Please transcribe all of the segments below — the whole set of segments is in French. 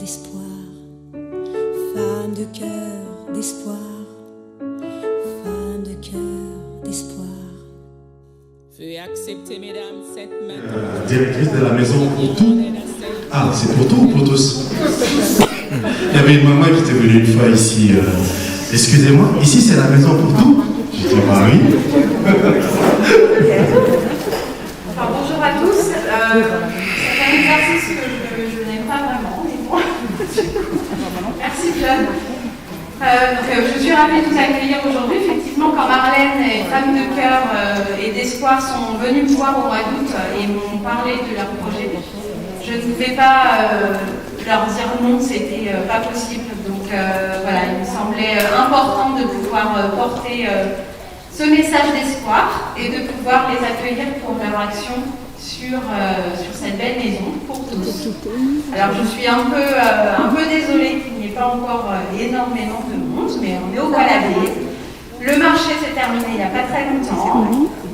d'espoir, femme de cœur d'espoir, femme de cœur d'espoir. Veuillez accepter, mesdames, cette main. Directrice de la maison pour tout. Ah, c'est pour tout ou pour tous? Il y avait une maman qui était venue une fois ici. Excusez-moi, ici c'est la maison pour tout? Je dis bah oui. Enfin, bonjour à tous. C'est un exercice que je n'aime pas vraiment, mais bon. Merci John. Je suis ravie de vous accueillir aujourd'hui. Effectivement, quand Marlène et Femmes de Cœur et d'Espoir sont venus me voir au mois d'août et m'ont parlé de leur projet, je ne vais pas leur dire non, c'était pas possible. Donc voilà, il me semblait important de pouvoir porter ce message d'espoir et de pouvoir les accueillir pour leur action sur cette belle maison pour tous. Alors je suis un peu désolée qu'il n'y ait pas encore énormément de monde, mais on est au poil à pied. Le marché s'est terminé il n'y a pas très longtemps.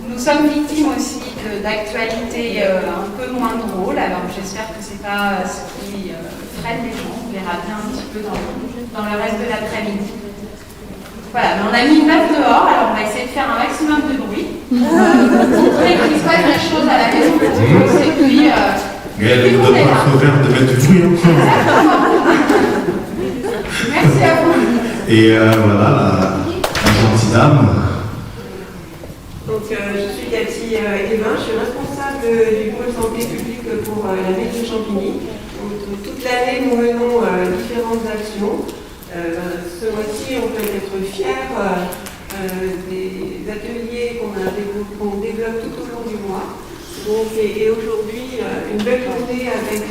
Nous sommes victimes aussi d'actualités un peu moins drôles, alors j'espère que ce n'est pas ce qui freine les gens. On verra bien un petit peu dans le reste de l'après-midi. Voilà, mais on a mis une nappe dehors, alors on va essayer de faire un maximum de bruit pour montrer qu'il se passe des choses à la maison pour tous, et puis Mais elle ne donne pas le verre de mettre du bruit. Merci à vous. Et voilà, la gentille dame. Donc, je suis Cathy Evin, je suis responsable du pôle santé publique pour la mairie de Champigny. Donc, toute l'année, nous menons différentes actions. Ce mois-ci, on peut être fiers des ateliers qu'on développe tout au long du mois. Donc, et aujourd'hui, une belle journée avec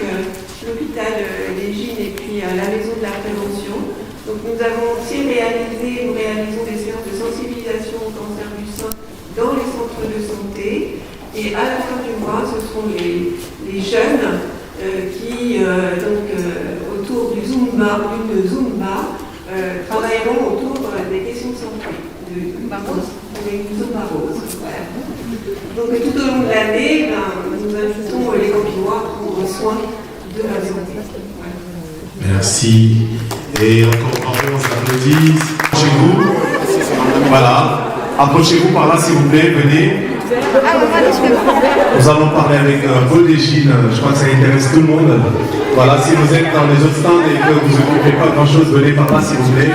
l'hôpital des Gines et puis la maison de la prévention. Donc, nous réalisons des séances de sensibilisation au cancer du sein dans les centres de santé. Et à la fin du mois, ce seront les jeunes qui, autour du Zumba, travailleront autour des questions de santé. Zumba Rose. Voilà. Donc tout au long de l'année, nous invitons les Campinois à prendre soin de la santé. Voilà. Merci. Et encore bravo, on s'applaudit. Approchez-vous. Voilà. Approchez-vous par là, s'il vous plaît. Venez. Nous allons parler avec Paul Desgines. Je crois que ça intéresse tout le monde. Voilà, si vous êtes dans les autres stands et que vous n'occupez pas grand-chose, venez par là, s'il vous plaît.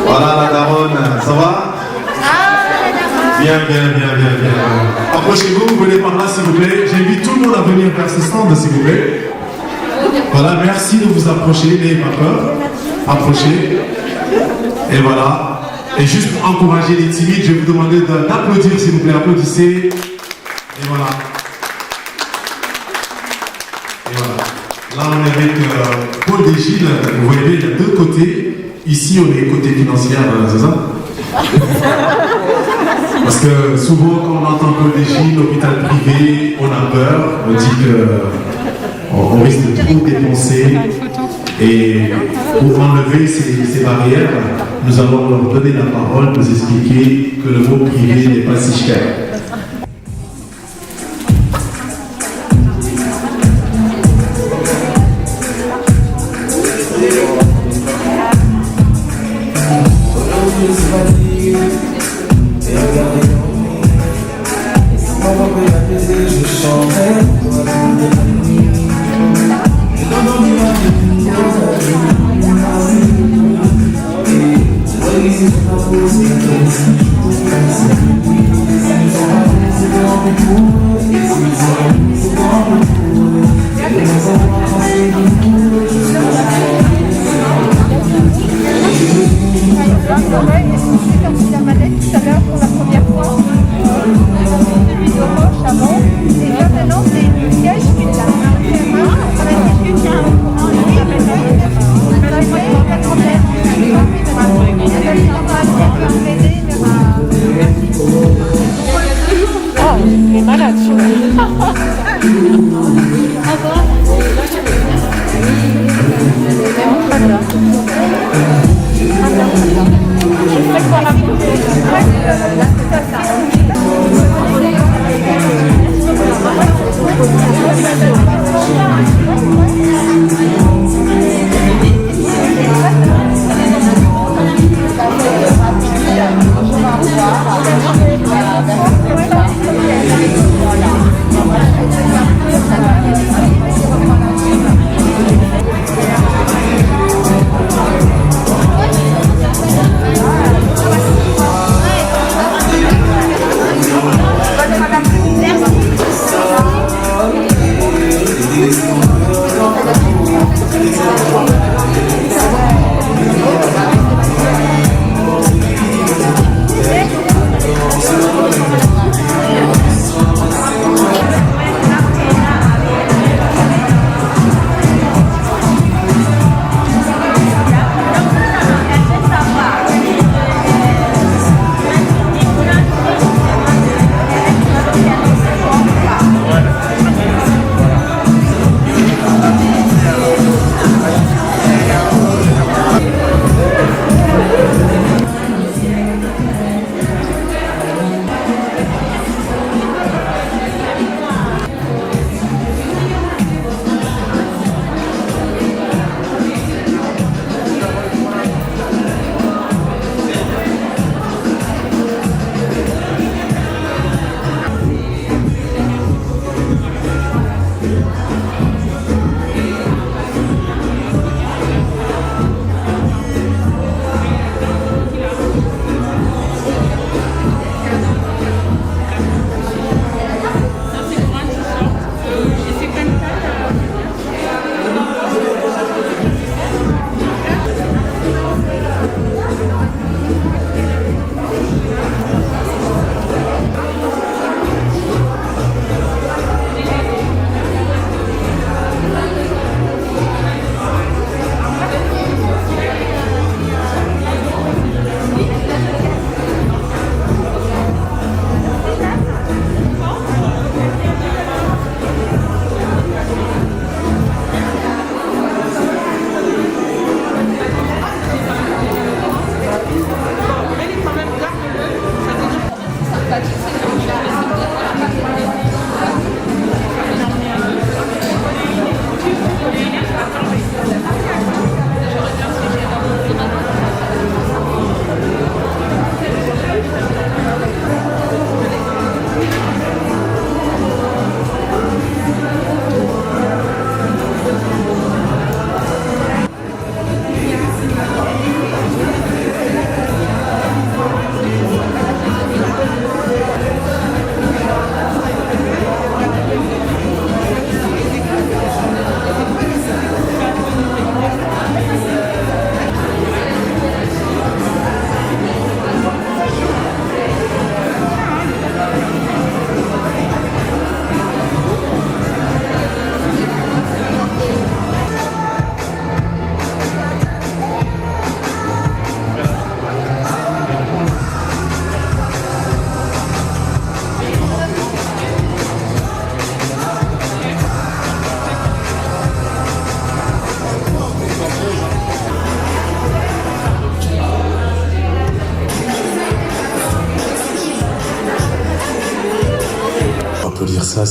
Voilà, la daronne. Ça va? Bien. Approchez-vous, venez par là, s'il vous plaît. J'invite tout le monde à venir vers ce stand, s'il vous plaît. Voilà, merci de vous approcher, n'ayez pas peur. Approchez. Et voilà. Et juste pour encourager les timides, je vais vous demander d'applaudir, s'il vous plaît. Applaudissez. Et voilà. Là, on est avec Paul Desgines. Vous voyez, il y a deux côtés. Ici, on est côté financier, c'est ça? Parce que souvent, quand on entend Paul Desgines, hôpital privé, on a peur. On dit qu'on risque de trop dépenser. Et pour enlever ces barrières, nous allons leur donner la parole, nous expliquer que le mot privé n'est pas si cher.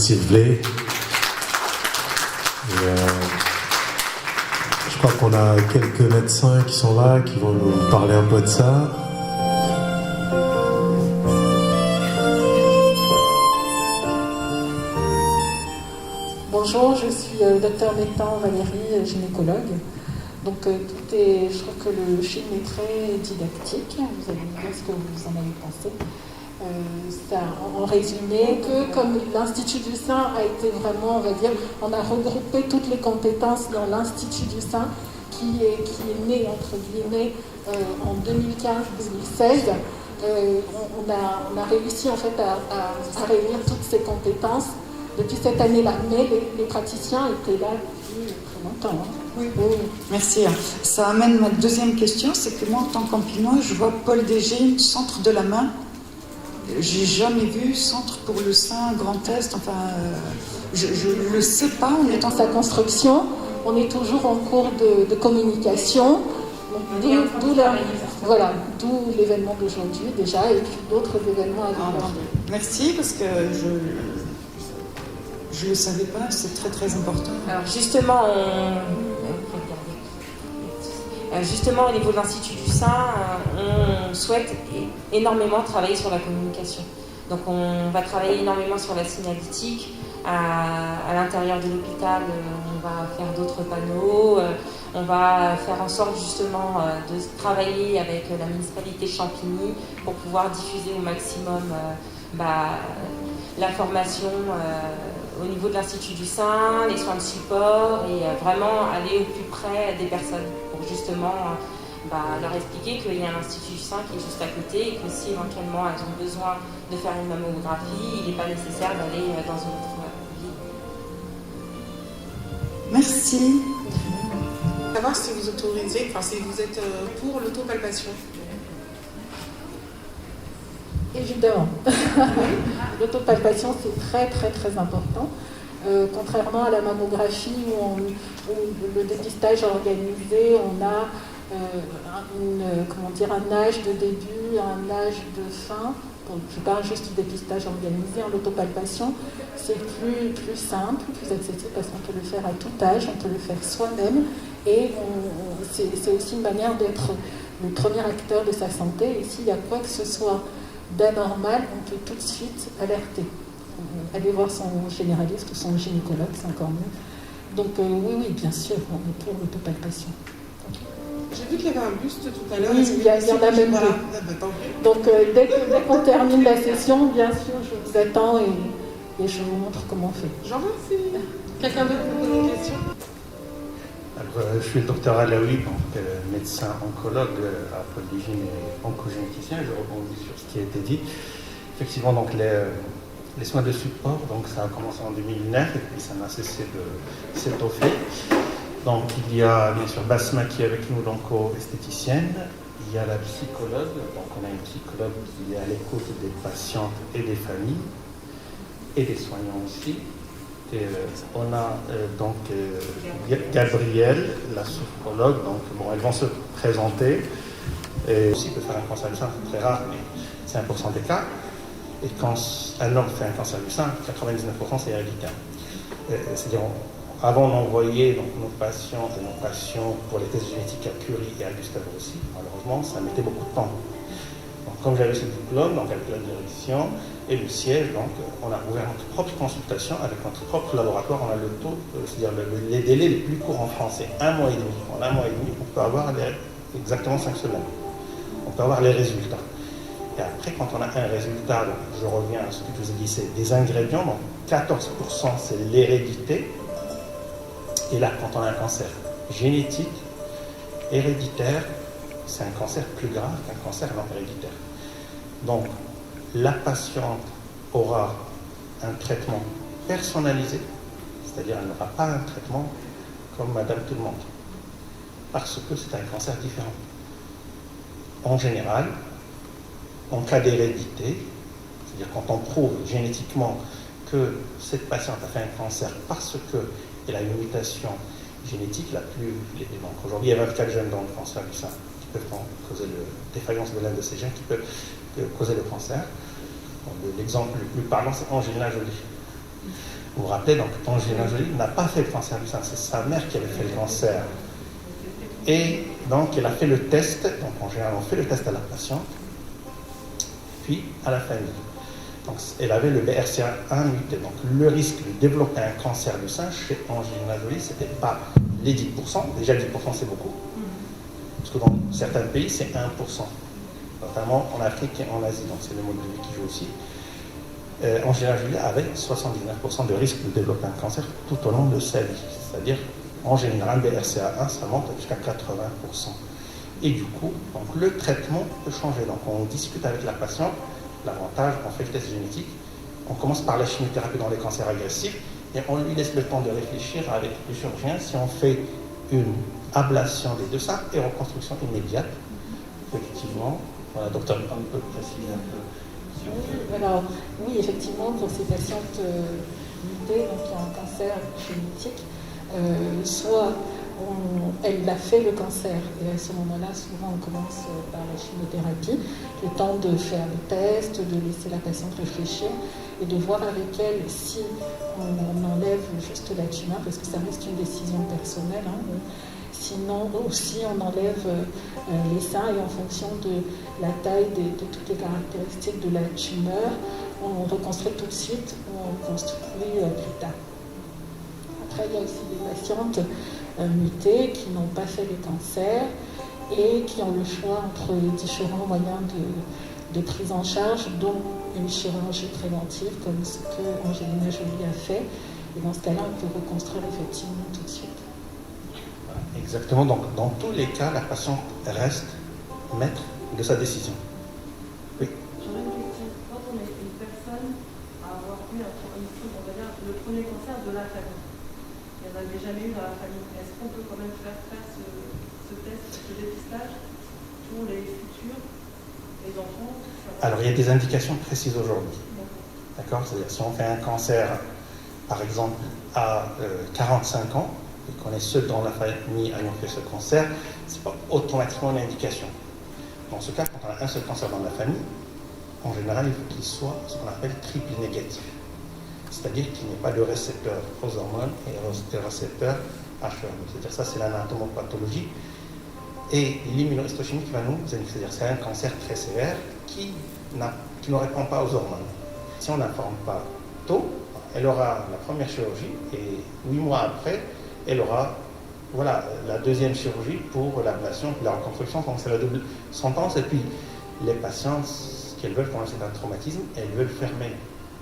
Steve Blay. Je crois qu'on a quelques médecins qui sont là, qui vont nous parler un peu de ça. Bonjour, je suis Dr Métan Valérie, gynécologue. Donc je trouve que le film est très didactique. Vous allez me dire ce que vous en avez pensé. En résumé, que comme l'Institut du sein a été vraiment, on va dire, on a regroupé toutes les compétences dans l'Institut du sein qui est né, entre guillemets, en 2015-2016. On a réussi en fait à réunir toutes ces compétences depuis cette année-là, mais les praticiens étaient là depuis très longtemps. Hein. Oui. Merci. Ça amène ma deuxième question, c'est que moi, en tant qu'ampinois, je vois Paul Dégé, centre de la main. J'ai jamais vu centre pour le sein Grand Est. Enfin, je ne le sais pas. On est dans sa construction, on est toujours en cours de communication. D'où l'événement d'aujourd'hui déjà, et puis d'autres événements à venir. Merci, parce que je ne le savais pas, c'est très très important. Alors justement, au niveau de l'Institut du sein, on souhaite énormément travailler sur la communication. Donc on va travailler énormément sur la signalétique. À l'intérieur de l'hôpital, on va faire d'autres panneaux. On va faire en sorte justement de travailler avec la municipalité de Champigny pour pouvoir diffuser au maximum l'information au niveau de l'Institut du sein, les soins de support et vraiment aller au plus près des personnes pour justement leur expliquer qu'il y a un Institut du sein qui est juste à côté et que si éventuellement elles ont besoin de faire une mammographie, il n'est pas nécessaire d'aller dans une autre ville. Merci. Savoir si vous autorisez, si vous êtes pour l'autopalpation. Évidemment. L'autopalpation, c'est très très très important. Contrairement à la mammographie où le dépistage organisé, on a un âge de début, un âge de fin. Je parle juste du dépistage organisé. En l'autopalpation, c'est plus simple, plus accessible parce qu'on peut le faire à tout âge, on peut le faire soi-même et c'est aussi une manière d'être le premier acteur de sa santé. Et s'il y a quoi que ce soit d'anormal, on peut tout de suite alerter. Aller voir son généraliste ou son gynécologue, c'est encore mieux. Donc oui, bien sûr, on est pour l'autopalpation. J'ai vu qu'il y avait un buste tout à l'heure. Oui, il y en a même deux. Donc dès qu'on termine la session, bien sûr, je vous attends et je vous montre comment on fait. J'en remercie. Quelqu'un d'autre pour poser une question? Alors, je suis le docteur Alaoui, médecin oncologue à Paul Dégé et oncogénéticien. Je rebondis sur ce qui a été dit. Effectivement, donc, les soins de support, donc, ça a commencé en 2009 et puis ça n'a cessé de s'étoffer. Donc il y a bien sûr Basma qui est avec nous, l'onco-esthéticienne. Il y a la psychologue, donc on a une psychologue qui est à l'écoute des patientes et des familles et des soignants aussi. Et, on a Gabrielle, la sophrologue, donc elles vont se présenter. Et aussi peut faire un cancer du sein, c'est très rare, mais c'est 1% des cas. Et quand un homme fait un cancer du sein, 99% c'est héréditaire. C'est-à-dire avant, on envoyait donc, nos patientes et nos patients pour les tests génétiques à Curie et à Gustave Roussy. Malheureusement, ça mettait beaucoup de temps. Donc, comme j'avais ce diplôme, donc avec la direction et le siège, donc, on a ouvert notre propre consultation avec notre propre laboratoire. On a le taux, c'est-à-dire les délais les plus courts en France, c'est 1 mois et demi. En 1 mois et demi, on peut avoir exactement 5 semaines. On peut avoir les résultats. Et après, quand on a un résultat, donc, je reviens à ce que je vous ai dit, c'est des ingrédients. Donc, 14% c'est l'hérédité. Et là, quand on a un cancer génétique, héréditaire, c'est un cancer plus grave qu'un cancer non héréditaire. Donc, la patiente aura un traitement personnalisé, c'est-à-dire elle n'aura pas un traitement comme Madame Tout-le-Monde, parce que c'est un cancer différent. En général, en cas d'hérédité, c'est-à-dire quand on prouve génétiquement que cette patiente a fait un cancer parce qu'elle a une mutation génétique la plus... Donc aujourd'hui, il y a 24 gènes dans le cancer du sein qui peuvent causer défaillance de l'un de ces gènes qui peuvent causer le cancer. L'exemple le plus parlant, c'est Angelina Jolie. Vous vous rappelez, donc Angelina Jolie n'a pas fait le cancer du sein, c'est sa mère qui avait fait le cancer. Et donc elle a fait le test, donc en général on fait le test à la patiente, puis à la famille. Donc elle avait le BRCA1 muté, donc le risque de développer un cancer du sein chez Angelina Jolie, ce n'était pas les 10%, déjà 10% c'est beaucoup, parce que dans certains pays c'est 1%, notamment en Afrique et en Asie, donc c'est le mode de vie qui joue aussi. Angelina Jolie avait 79% de risque de développer un cancer tout au long de sa vie, c'est-à-dire en général BRCA1 ça monte jusqu'à 80%. Et du coup, donc, le traitement peut changer. Donc on discute avec la patiente, l'avantage, on fait le test génétique, on commence par la chimiothérapie dans les cancers agressifs et on lui laisse le temps de réfléchir avec le chirurgien si on fait une ablation des deux seins et reconstruction immédiate. Effectivement, voilà, docteur, on peut préciser un peu. Alors, oui, effectivement, pour ces patientes mutées, donc qui ont un cancer génétique, soit elle a fait le cancer, et à ce moment-là, souvent on commence par la chimiothérapie, le temps de faire le test, de laisser la patiente réfléchir et de voir avec elle si on enlève juste la tumeur, parce que ça reste une décision personnelle. Sinon, aussi, on enlève les seins et en fonction de la taille, de toutes les caractéristiques de la tumeur, on reconstruit tout de suite ou on reconstruit plus tard. Après, il y a aussi des patientes mutées qui n'ont pas fait les cancers et qui ont le choix entre les différents moyens de prise en charge, dont une chirurgie préventive, comme ce que Angelina Jolie a fait. Et dans ce cas-là, on peut reconstruire effectivement tout de suite. Exactement, donc dans tous les cas, la patiente reste maître de sa décision. Oui. J'aurais une question. Quand on est une personne à avoir eu on va dire, le premier cancer de la famille, il n'y en avait jamais eu dans la famille, est-ce qu'on peut quand même faire ce test, ce dépistage pour les futurs, les enfants? Alors il y a des indications précises aujourd'hui. D'accord? C'est-à-dire si on fait un cancer, par exemple, à 45 ans, et qu'on est seul dans la famille ayant fait ce cancer, ce n'est pas automatiquement une indication. Dans ce cas, quand on a un seul cancer dans la famille, en général, il faut qu'il soit ce qu'on appelle triple négatif. C'est-à-dire qu'il n'y ait pas de récepteur aux hormones et de récepteur HER2. C'est-à-dire ça, c'est l'anatomopathologie. Et l'immunohistochimie va nous indiquer, c'est-à-dire c'est un cancer très sévère qui ne répond pas aux hormones. Si on n'informe pas tôt, elle aura la première chirurgie et 8 mois après, elle aura la deuxième chirurgie pour l'ablation et la reconstruction. Donc c'est la double sentence. Et puis les patients, ce qu'elles veulent quand c'est un traumatisme, elles veulent fermer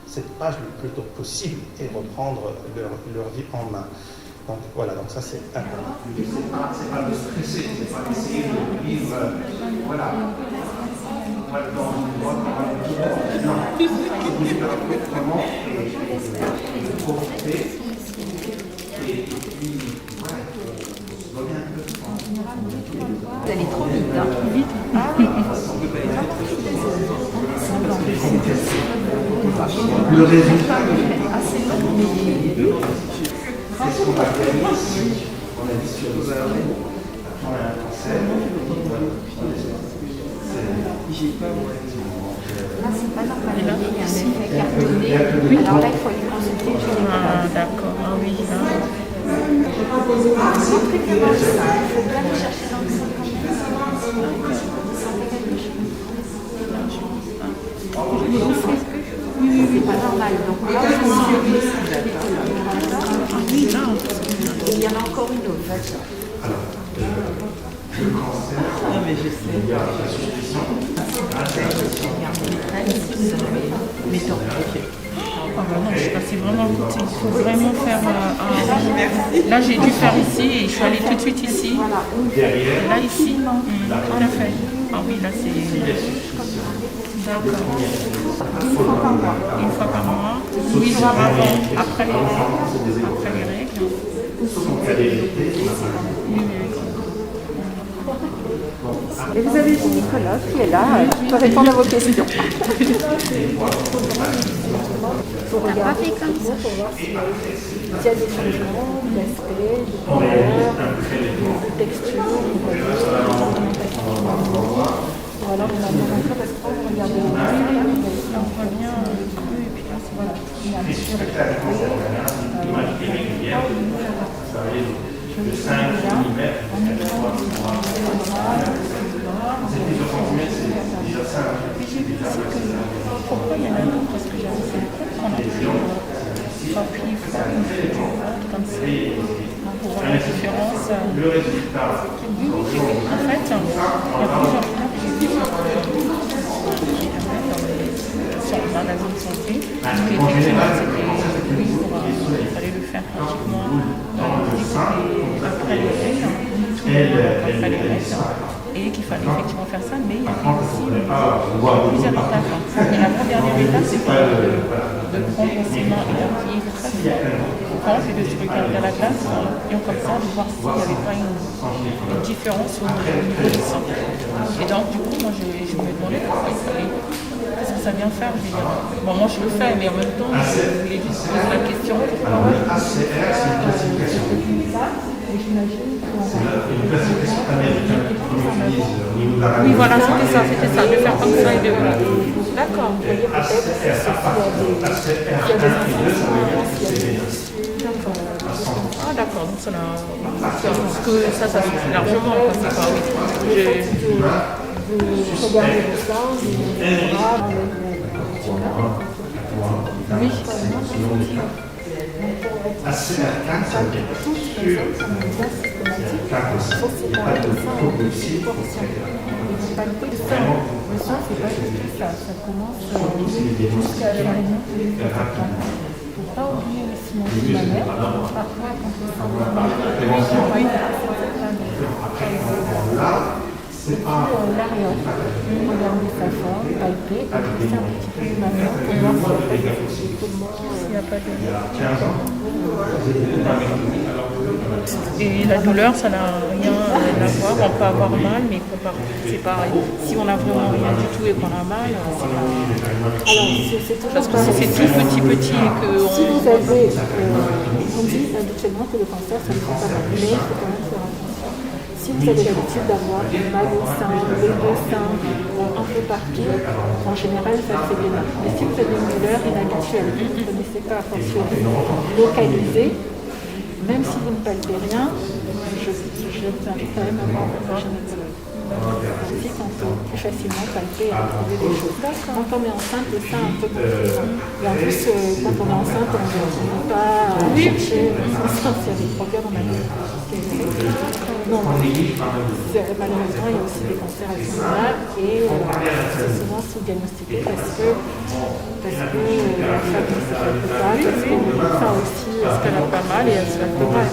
cette page le plus tôt possible et reprendre leur vie en main. Donc voilà, donc ça c'est important. C'est pas de stresser, c'est pas d'essayer de vivre, voilà. Dans une droite, non, vous vivez autrement et de profiter. Et puis, voilà, on se donne un peu de temps. Vous allez trop vite, hein. Vite. Le résultat assez long, mais qu'est-ce qu'on va faire ici? On a dit sur nous on a un cancer. là, c'est pas normal. Il y a un effet cartonné. Oui. Alors là, il faut aller consulter. Ah, d'accord. Ah oui. Je propose un très bien mal ça. Il faut bien aller chercher dans le sein. Oui, c'est pas normal. Donc là, on oui, là. Et il y en a encore une autre. Alors, le cancer. Non, mais je sais. Il y a la suspicion. Mais tant Ah bah non, je suis passée vraiment à côté. Il faut vraiment faire un... Là, j'ai dû faire ici et je suis allée tout de suite ici. Et là, ici, tout à fait. Ah oui, là, c'est... D'accord. Une fois par mois. 8 jours avant, après les règles. Et vous avez le gynécologue qui est là, qui peut répondre à vos questions. Il faut regarder comme ça pour voir s'il y a des changements d'aspect, de couleur, de texture. Ou alors on a bien un peu parce qu'on regarde les yeux. On voit bien. Et puis là, c'est voilà, il y a un spectacle régulière, de 5 mm, pourquoi il y en a d'autres? Parce que j'avais fait qu'on a pu appuyer comme ça pour voir la différence. Le résultat. Oui, en fait, il y a plusieurs étapes que j'ai dans la zone santé. Effectivement, c'était oui, il fallait le faire pratiquement après les règles, après les règles, et qu'il fallait effectivement faire ça, mais il y avait aussi plusieurs étapes. Et la dernière étape, c'était de prendre ses mains et d'appuyer très fort, et de se regarder à la glace, et comme ça, de voir s'il n'y avait pas une différence au niveau du sang. Et donc, du coup, moi, je me demandais pourquoi il fallait. Qu'est-ce que ça vient faire? Je veux dire. Bon, moi je le fais, mais en même temps, je voulais juste poser la question. ACR, c'est une classification. C'est une classification américaine qu'on utilise au niveau de la radio. Oui, voilà, c'était ça, de faire comme ça et de. D'accord. Ah, d'accord, donc ça parce que ça suffit largement, quoi, c'est pas. Vous regardez vos seins, les bras, oui. ACR4, ça veut dire sur ACR4 aussi. Il n'y a pas de progressif pour le sang, c'est pas du tout ça. Ça commence jusqu'à la réunion. Il ne faut pas oublier le ciment mammaire. Parfois, quand le sang c'est pas l'aréole. Regardez sa forme, palper, et pousser un petit peu maintenant pour voir s'il n'y a pas de. Et la douleur, ça n'a rien à voir. On peut avoir mal, mais c'est pareil. Si on n'a vraiment rien du tout et qu'on a mal, c'est pas. Alors, c'est toujours parce que c'est tout petit et que. Si vous avez. On dit habituellement que le cancer, ça ne fait pas mal, mais il faut quand même faire attention. Si vous avez l'habitude d'avoir mal au sein, les deux seins, un peu partout, en général, ça fait bien. Mais si vous avez une douleur inhabituelle, vous ne connaissez pas, attention, localisée, même si vous ne palpez rien, je vous invite quand même à voir votre gynécologue. Ainsi qu'on peut plus facilement palper et retrouver des choses. Quand on est enceinte, le sein est un peu confusant. Et en plus, quand on est enceinte, on ne peut pas chercher son sein s'il y a des problèmes, on a des non, malheureusement, il y a aussi des cancers à ce moment-là et c'est souvent sous-diagnostiqué parce que la femme ne se fait pas, parce que le médecin aussi, parce qu'elle a pas mal et elle se fait pas.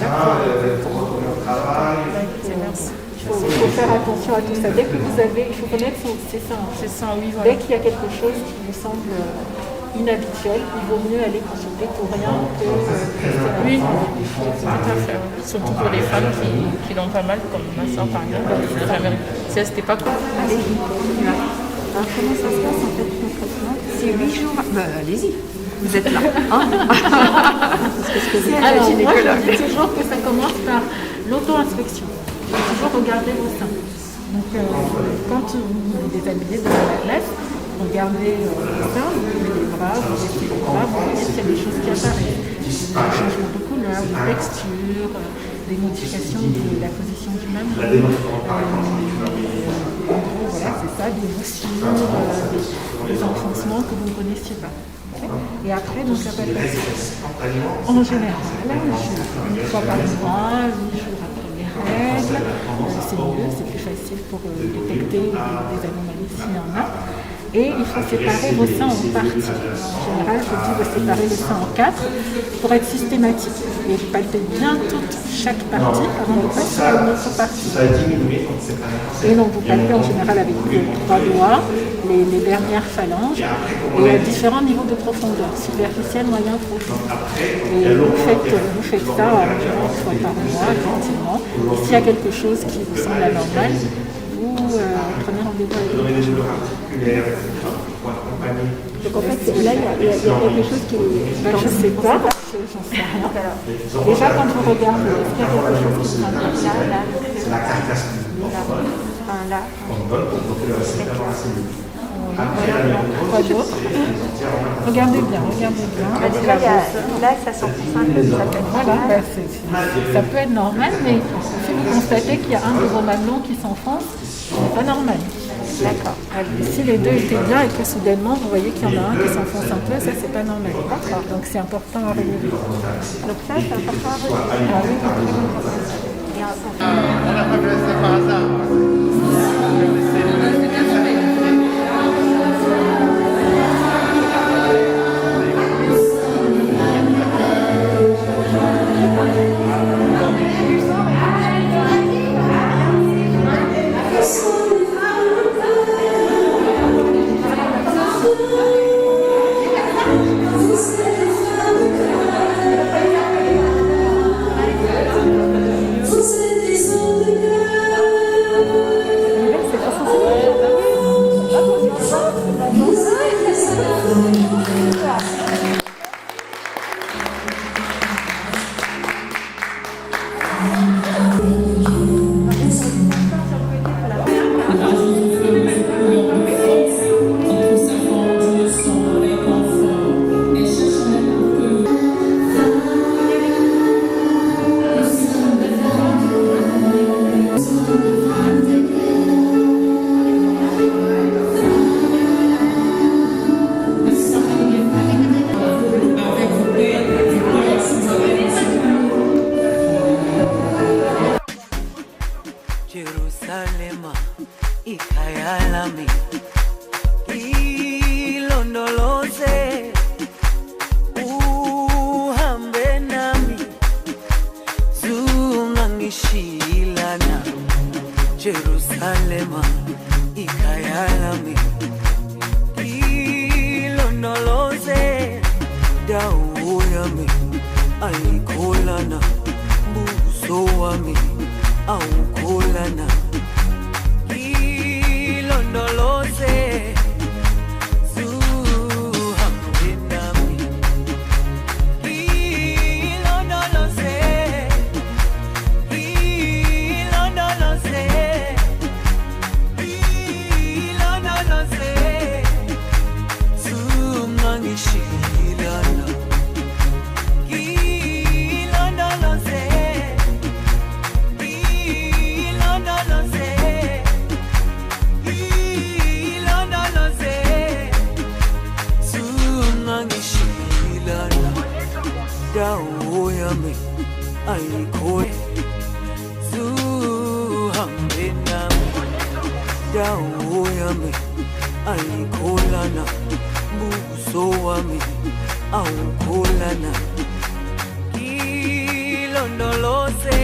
Il faut faire attention à tout ça. Dès que vous avez, il faut connaître ses seins. C'est ça, oui, voilà. Dès qu'il y a quelque chose qui vous semble inhabituel, il vaut mieux aller consulter pour rien que. Oui, tout à fait. Surtout pour les femmes qui l'ont pas mal, comme ma soeur par exemple. Si elle n'était pas cool. Allez-y. Alors comment ça se passe en fait concrètement? C'est 8 jours. Allez-y. Vous êtes là. Hein alors moi je dis toujours que ça commence par l'auto-inspection. Il faut toujours regarder vos seins. Donc quand vous vous déshabillez devant la glace, regardez les seins, vous levez les bras, vous baissez les bras, vous voyez s'il y a des choses qui apparaissent. Des changements de couleur, de texture, des modifications de la position du mamelon. En gros, voilà, c'est ça, des morsures, des enfoncements que vous ne connaissiez pas. Et après, donc la palpation. En général, une fois par mois, 8 jours après les règles, c'est mieux, c'est plus facile pour détecter des anomalies s'il y en a. Et il faut séparer vos seins en parties. En général, je dis de séparer le sein en 4 pour être systématique. Et palper bien chaque partie avant de passer à une autre partie. Et donc vous palpez en général avec vos 3 doigts, les dernières phalanges, et à différents niveaux de profondeur, superficiel, moyen, profond. Et vous faites ça environ 1 fois par mois, effectivement. Et s'il y a quelque chose qui vous semble anormal, vous prenez rendez-vous avec le gynécologue. Donc en fait, là, il y a quelque chose qui je ne sais pas, j'en sais rien. Déjà, quand vous regardez, est-ce qu'il y a quelque chose qui vous intéresse? Là, c'est la carcasse. là. Donc le récepteur dans la cellule. Quoi d'autre? Regardez bien, regardez bien. Déjà, là, ça sent pour ça. Voilà, ça peut être normal, mais si vous constatez qu'il y a un de vos mamelons qui s'enfonce, c'est pas normal. D'accord. Si les deux étaient bien et que soudainement vous voyez qu'il y en a un qui s'enfonce un peu, ça c'est pas normal. D'accord. Donc c'est important à relever. Donc ça, c'est important à relever. Ah oui, on n'a pas fait ça par hasard. Jerusalema ikayalami ilondoloze uhambe nami zungangishilana Jerusalema ikayalami ilondoloze dawo yami ayikholana buso wami awukholana ilondoloze zuhambe nami ilondoloze ilondoloze ilondoloze zungangishilana ilondoloze dawo yami ayikhola zuhambe nami dawo yami ayikholana buso wami awukholana ilondoloze